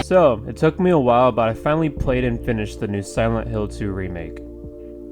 So, it took me a while, but I finally played and finished the new Silent Hill 2 remake.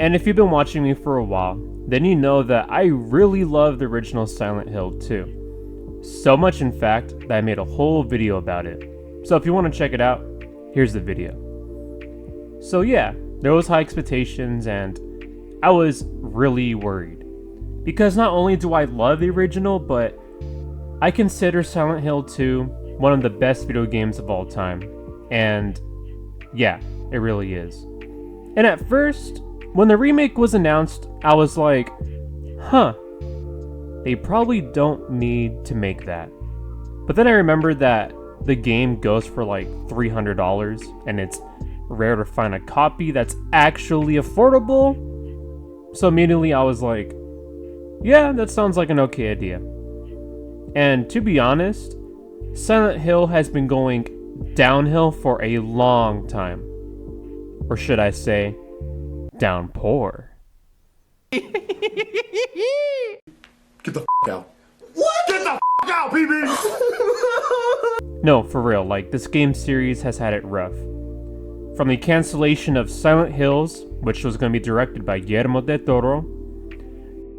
And if you've been watching me for a while, then you know that I really love the original Silent Hill 2. So much in fact that I made a whole video about it. So if you want to check it out, here's the video. So yeah, there was high expectations and I was really worried. Because not only do I love the original, but I consider Silent Hill 2 one of the best video games of all time. And yeah, it really is. And at first, when the remake was announced, I was like, huh, they probably don't need to make that. But then I remembered that the game goes for like $300 and it's rare to find a copy that's actually affordable. So immediately I was like, yeah, that sounds like an okay idea. And to be honest, Silent Hill has been going downhill for a long time. Or should I say, downpour. Get the f*** out. What? Get the f*** out, PB! No, for real, like, this game series has had it rough. From the cancellation of Silent Hills, which was going to be directed by Guillermo del Toro,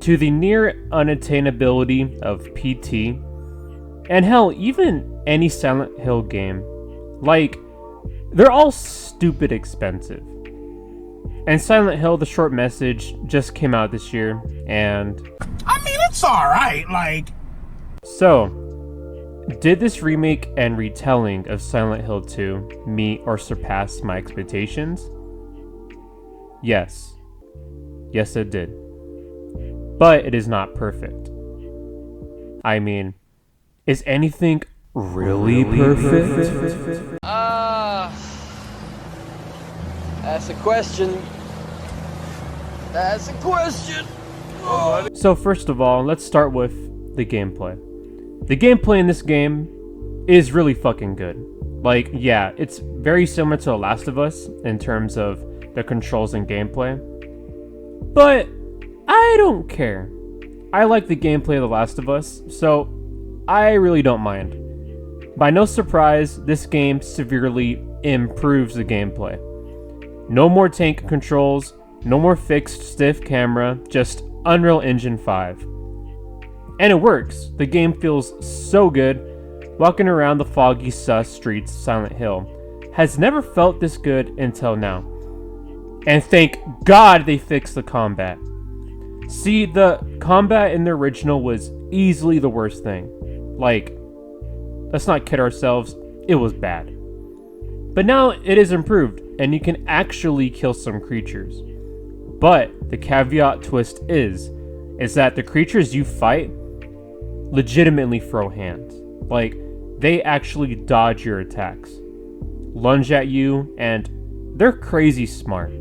to the near unattainability of PT, and hell, even any Silent Hill game. Like, they're all stupid expensive. And Silent Hill, the short message, just came out this year, and I mean, it's alright, like... So, did this remake and retelling of Silent Hill 2 meet or surpass my expectations? Yes. Yes, it did. But it is not perfect. I mean, is anything really perfect? That's a question. That's a question. So first of all, let's start with the gameplay. The gameplay in this game is really fucking good. Like, yeah, it's very similar to The Last of Us in terms of the controls and gameplay. But I don't care. I like the gameplay of The Last of Us, so I really don't mind. By no surprise, this game severely improves the gameplay. No more tank controls, no more fixed stiff camera, just Unreal Engine 5. And it works. The game feels so good. Walking around the foggy, sus streets of Silent Hill has never felt this good until now. And thank God they fixed the combat. See, the combat in the original was easily the worst thing. Like, let's not kid ourselves, it was bad. But now it is improved, and you can actually kill some creatures. But the caveat twist is that the creatures you fight legitimately throw hands. Like, they actually dodge your attacks, lunge at you, and they're crazy smart.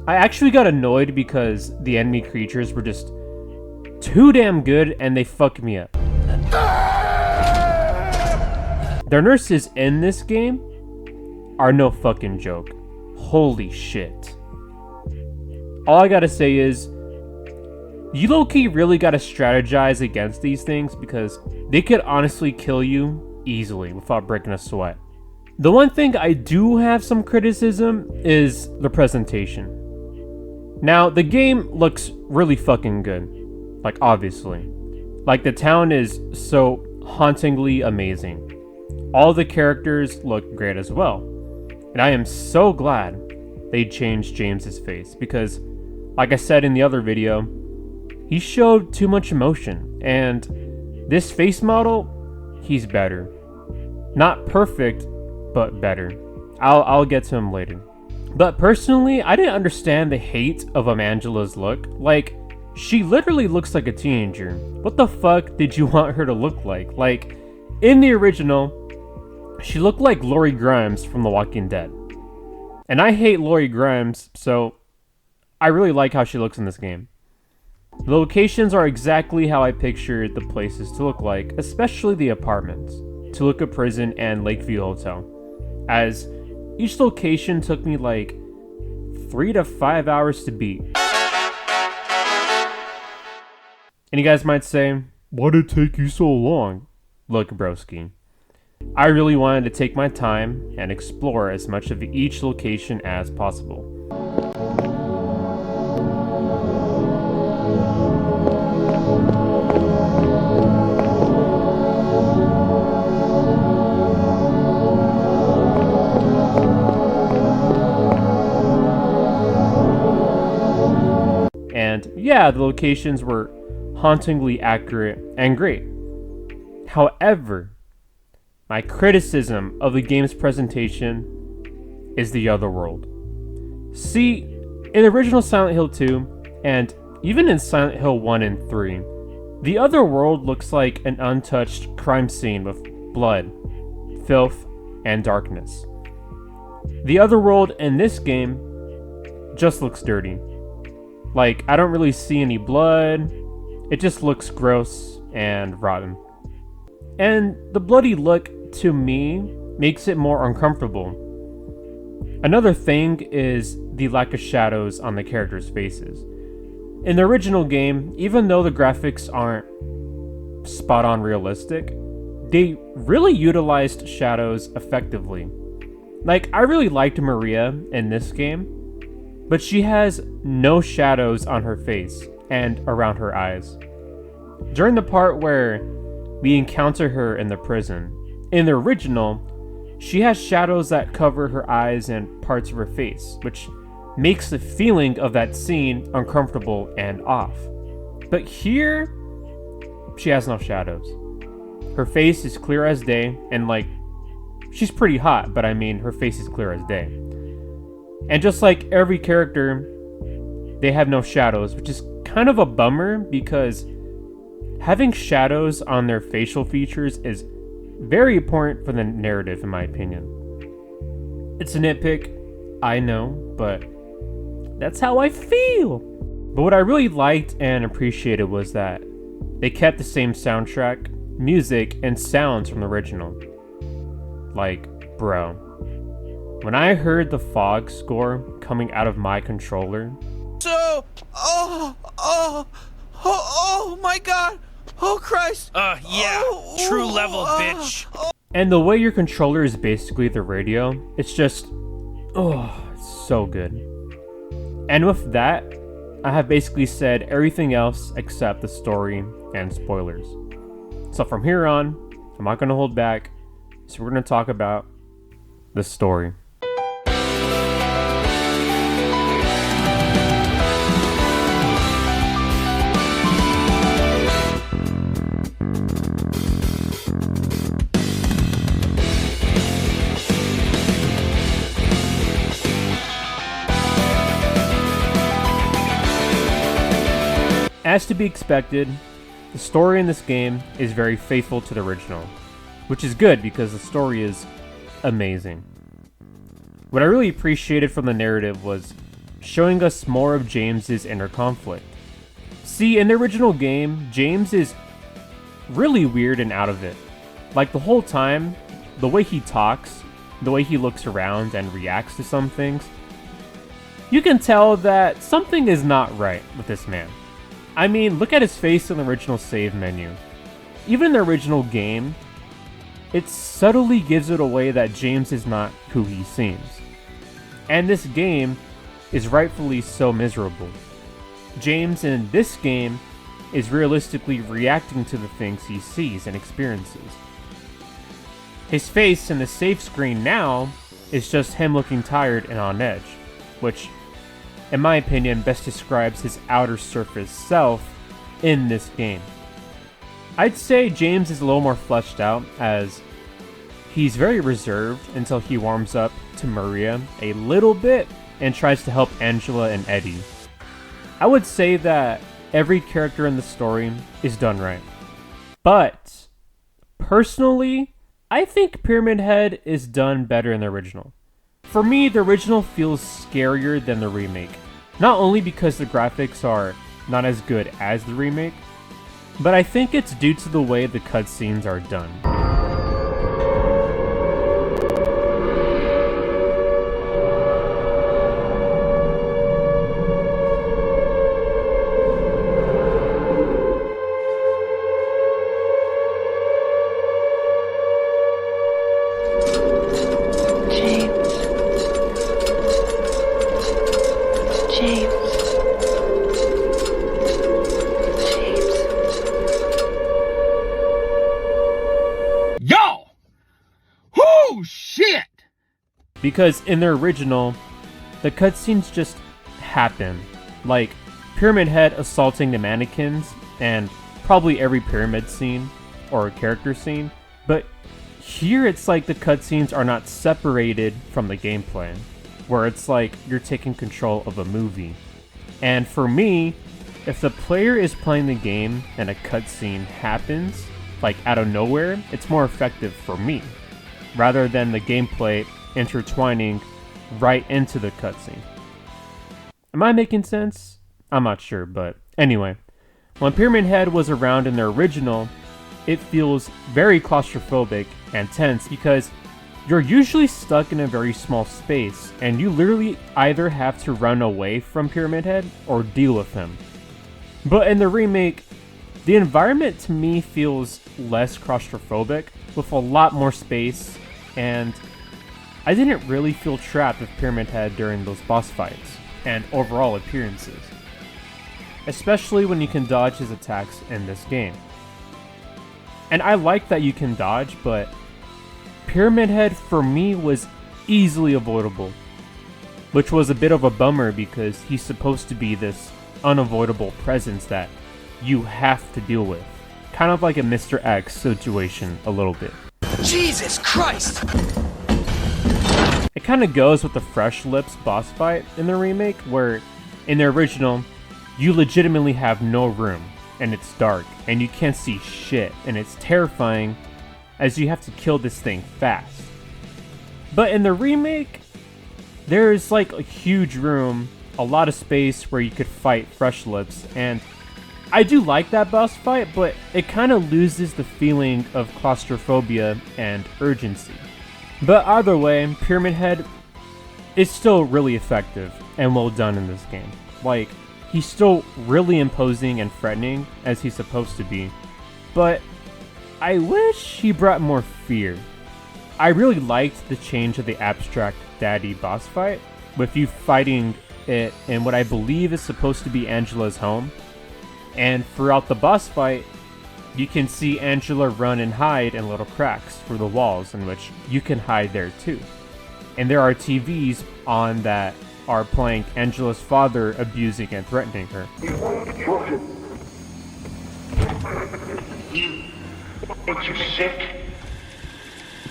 I actually got annoyed because the enemy creatures were just too damn good and they fucked me up. Their nurses in this game are no fucking joke. Holy shit. All I gotta say is, you low-key really gotta strategize against these things because they could honestly kill you easily without breaking a sweat. The one thing I do have some criticism is the presentation. Now, the game looks really fucking good. Like, obviously. Like, the town is so hauntingly amazing. All the characters look great as well. And I am so glad they changed James's face because, like I said in the other video, he showed too much emotion. And this face model, he's better. Not perfect, but better. I'll get to him later. But personally, I didn't understand the hate of Angela's look. Like, she literally looks like a teenager. What the fuck did you want her to look like? Like, in the original, she looked like Lori Grimes from The Walking Dead. And I hate Lori Grimes, so I really like how she looks in this game. The locations are exactly how I pictured the places to look like, especially the apartments, Toluca Prison and Lakeview Hotel, as each location took me like 3 to 5 hours to beat. And you guys might say, why did it take you so long? Look, broski, I really wanted to take my time and explore as much of each location as possible. And yeah, the locations were hauntingly accurate and great. However, my criticism of the game's presentation is the other world. See, in the original Silent Hill 2, and even in Silent Hill 1 and 3, the other world looks like an untouched crime scene with blood, filth, and darkness. The other world in this game just looks dirty. Like, I don't really see any blood, it just looks gross and rotten. And the bloody look, to me, makes it more uncomfortable. Another thing is the lack of shadows on the characters' faces. In the original game, even though the graphics aren't spot on realistic, they really utilized shadows effectively. Like, I really liked Maria in this game, but she has no shadows on her face and around her eyes. During the part where we encounter her in the prison, in the original, she has shadows that cover her eyes and parts of her face, which makes the feeling of that scene uncomfortable and off. But here, she has no shadows. Her face is clear as day, and like, she's pretty hot, but I mean, her face is clear as day. And just like every character, they have no shadows, which is kind of a bummer because having shadows on their facial features is very important for the narrative, in my opinion. It's a nitpick, I know, but that's how I feel. But what I really liked and appreciated was that they kept the same soundtrack, music, and sounds from the original. Like, bro, when I heard the fog score coming out of my controller... So, oh my god! Oh Christ! Yeah, true level, bitch. And the way your controller is basically the radio, it's just... oh, it's so good. And with that, I have basically said everything else except the story and spoilers. So from here on, I'm not going to hold back, so we're going to talk about the story. As to be expected, the story in this game is very faithful to the original, which is good because the story is amazing. What I really appreciated from the narrative was showing us more of James's inner conflict. See, in the original game, James is really weird and out of it. Like, the whole time, the way he talks, the way he looks around and reacts to some things, you can tell that something is not right with this man. I mean, look at his face in the original save menu. Even in the original game, it subtly gives it away that James is not who he seems. And this game is rightfully so miserable. James in this game is realistically reacting to the things he sees and experiences. His face in the save screen now is just him looking tired and on edge, which, in my opinion, best describes his outer surface self in this game. I'd say James is a little more fleshed out, as he's very reserved until he warms up to Maria a little bit and tries to help Angela and Eddie. I would say that every character in the story is done right. But, personally, I think Pyramid Head is done better in the original. For me, the original feels scarier than the remake. Not only because the graphics are not as good as the remake, but I think it's due to the way the cutscenes are done. Oh, shit! Because in the original, the cutscenes just happen. Like Pyramid Head assaulting the mannequins and probably every pyramid scene or character scene. But here it's like the cutscenes are not separated from the gameplay, where it's like you're taking control of a movie. And for me, if the player is playing the game and a cutscene happens, like out of nowhere, it's more effective for me, rather than the gameplay intertwining right into the cutscene. Am I making sense? I'm not sure, but anyway. When Pyramid Head was around in the original, it feels very claustrophobic and tense because you're usually stuck in a very small space and you literally either have to run away from Pyramid Head or deal with him. But in the remake, the environment to me feels less claustrophobic with a lot more space, and I didn't really feel trapped with Pyramid Head during those boss fights and overall appearances, especially when you can dodge his attacks in this game. And I like that you can dodge, but Pyramid Head for me was easily avoidable, which was a bit of a bummer because he's supposed to be this unavoidable presence that you have to deal with. Kind of like a Mr. X situation a little bit. Jesus Christ! It kind of goes with the Fresh Lips boss fight in the remake, where in the original, you legitimately have no room, and it's dark, and you can't see shit, and it's terrifying as you have to kill this thing fast. But in the remake, there's like a huge room, a lot of space where you could fight Fresh Lips, and I do like that boss fight, but it kind of loses the feeling of claustrophobia and urgency. But either way, Pyramid Head is still really effective and well done in this game. Like, he's still really imposing and threatening as he's supposed to be, but I wish he brought more fear. I really liked the change of the abstract daddy boss fight, with you fighting it in what I believe is supposed to be Angela's home. And throughout the boss fight, you can see Angela run and hide in little cracks through the walls in which you can hide there too. And there are TVs on that are playing Angela's father abusing and threatening her. Ain't you sick?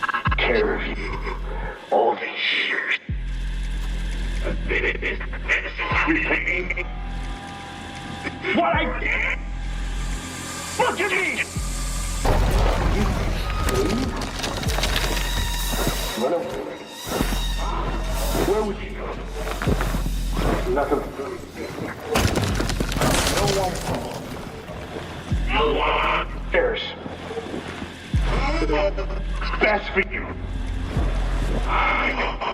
I care of you all these years. I've been in this pain. What I did? Look at me! Run away. Where would you go? Nothing. No one. There's. That's for you.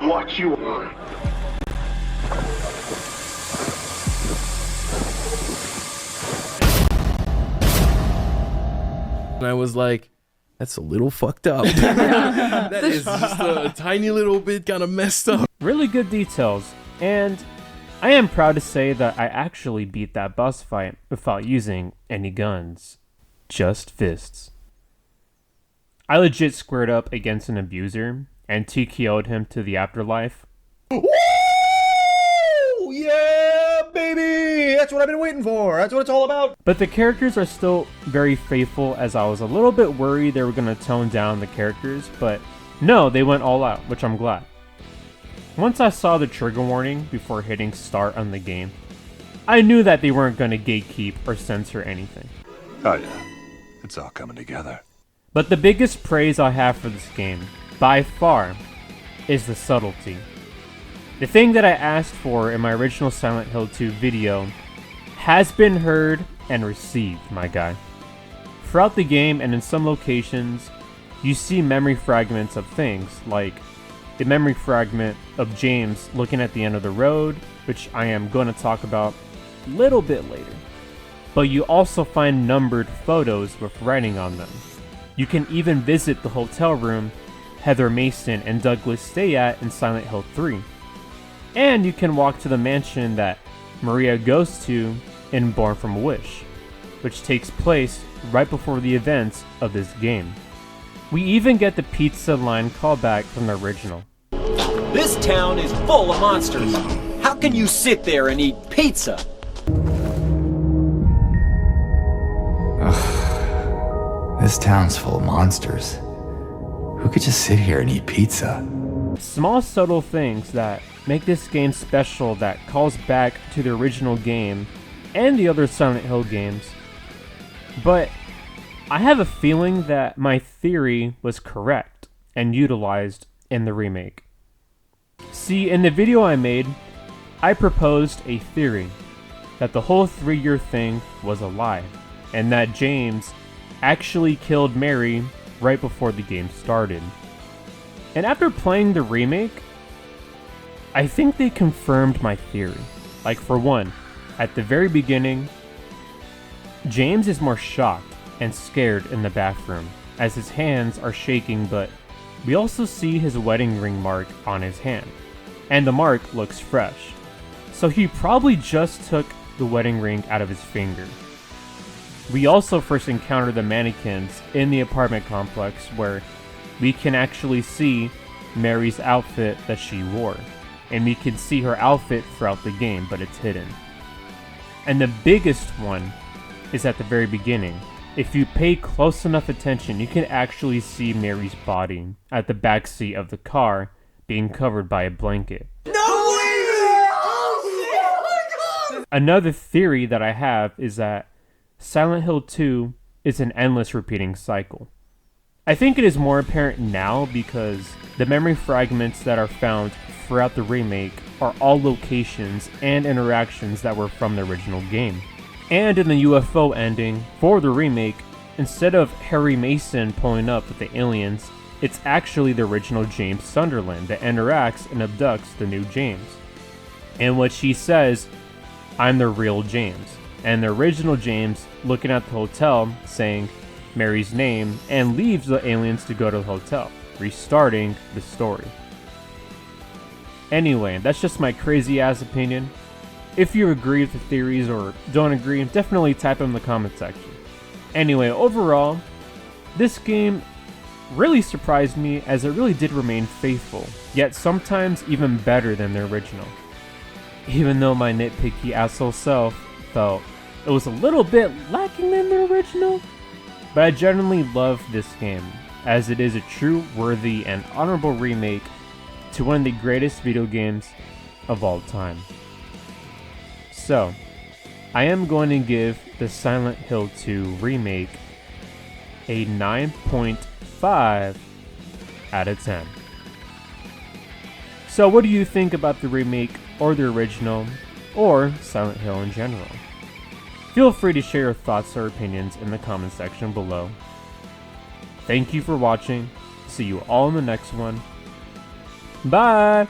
What you want. And I was like, that's a little fucked up. That is just a tiny little bit kind of messed up. Really good details, and I am proud to say that I actually beat that boss fight without using any guns. Just fists. I legit squared up against an abuser and TKO'd him to the afterlife. Woo! Yeah, baby! That's what I've been waiting for. That's what it's all about. But the characters are still very faithful, as I was a little bit worried they were going to tone down the characters, but no, they went all out, which I'm glad. Once I saw the trigger warning before hitting start on the game, I knew that they weren't going to gatekeep or censor anything. Oh yeah, it's all coming together. But the biggest praise I have for this game, by far, is the subtlety. The thing that I asked for in my original Silent Hill 2 video has been heard and received, my guy. Throughout the game and in some locations, you see memory fragments of things, like the memory fragment of James looking at the end of the road, which I am going to talk about a little bit later. But you also find numbered photos with writing on them. You can even visit the hotel room Heather Mason and Douglas stay at in Silent Hill 3. And you can walk to the mansion that Maria goes to in Born from a Wish, which takes place right before the events of this game. We even get the pizza line callback from the original. This town is full of monsters. How can you sit there and eat pizza? This town's full of monsters. Who could just sit here and eat pizza? Small subtle things that make this game special that calls back to the original game and the other Silent Hill games. But I have a feeling that my theory was correct and utilized in the remake. See, in the video I made, I proposed a theory that the whole 3-year thing was a lie, and that James actually killed Mary right before the game started. And after playing the remake, I think they confirmed my theory. Like, for one, at the very beginning, James is more shocked and scared in the bathroom as his hands are shaking, but we also see his wedding ring mark on his hand, and the mark looks fresh. So he probably just took the wedding ring out of his finger. We also first encounter the mannequins in the apartment complex where we can actually see Mary's outfit that she wore, and we can see her outfit throughout the game, but it's hidden. And the biggest one is at the very beginning. If you pay close enough attention, you can actually see Mary's body at the back seat of the car being covered by a blanket. No way! Another theory that I have is that Silent Hill 2 is an endless repeating cycle. I think it is more apparent now because the memory fragments that are found throughout the remake are all locations and interactions that were from the original game. And in the UFO ending for the remake, instead of Harry Mason pulling up with the aliens, it's actually the original James Sunderland that interacts and abducts the new James. And what she says, "I'm the real James." And the original James looking at the hotel saying Mary's name and leaves the aliens to go to the hotel, restarting the story. Anyway, that's just my crazy ass opinion. If you agree with the theories or don't agree, definitely type them in the comment section. Anyway, overall, this game really surprised me as it really did remain faithful, yet sometimes even better than the original. Even though my nitpicky asshole self felt it was a little bit lacking than the original, but I genuinely love this game, as it is a true, worthy, and honorable remake to one of the greatest video games of all time. So, I am going to give the Silent Hill 2 remake a 9.5 out of 10. So what do you think about the remake or the original, or Silent Hill in general? Feel free to share your thoughts or opinions in the comment section below. Thank you for watching. See you all in the next one. Bye!